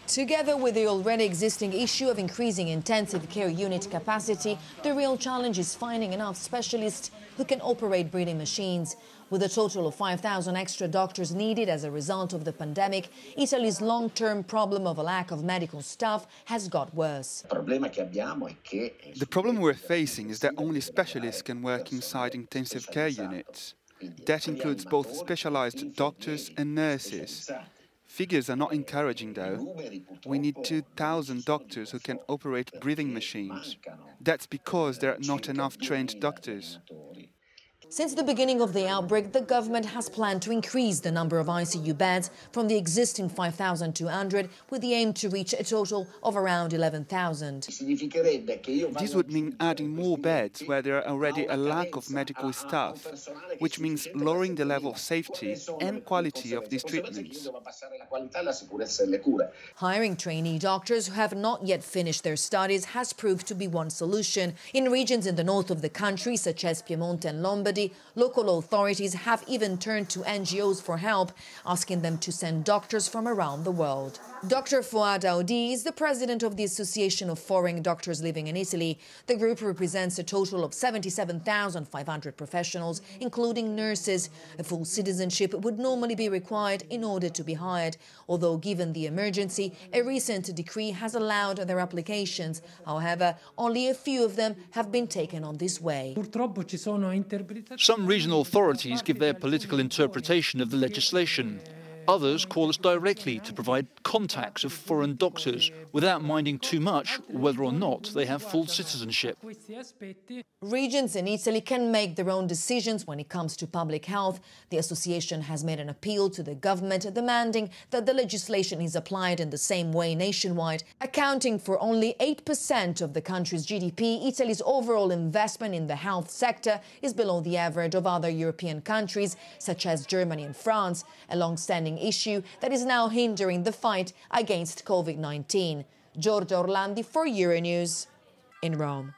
Together with the already existing issue of increasing intensive care unit capacity, the real challenge is finding enough specialists who can operate breathing machines. With a total of 5,000 extra doctors needed as a result of the pandemic, Italy's long-term problem of a lack of medical staff has got worse. The problem we're facing is that only specialists can work inside intensive care units. That includes both specialized doctors and nurses. Figures are not encouraging, though. We need 2,000 doctors who can operate breathing machines. That's because there are not enough trained doctors. Since the beginning of the outbreak, the government has planned to increase the number of ICU beds from the existing 5,200 with the aim to reach a total of around 11,000. This would mean adding more beds where there are already a lack of medical staff, which means lowering the level of safety and quality of these treatments. Hiring trainee doctors who have not yet finished their studies has proved to be one solution. In regions in the north of the country, such as Piemonte and Lombardy, local authorities have even turned to NGOs for help, asking them to send doctors from around the world. Dr. Fouad Aoudi is the president of the Association of Foreign Doctors Living in Italy. The group represents a total of 77,500 professionals, including nurses. A full citizenship would normally be required in order to be hired, although given the emergency, a recent decree has allowed their applications. However, only a few of them have been taken on this way. Some regional authorities give their political interpretation of the legislation. Others call us directly to provide contacts of foreign doctors without minding too much whether or not they have full citizenship. Regions in Italy can make their own decisions when it comes to public health. The association has made an appeal to the government demanding that the legislation is applied in the same way nationwide. Accounting for only 8% of the country's GDP, Italy's overall investment in the health sector is below the average of other European countries, such as Germany and France, a long-standing issue that is now hindering the fight against COVID-19. Giorgia Orlandi for Euronews in Rome.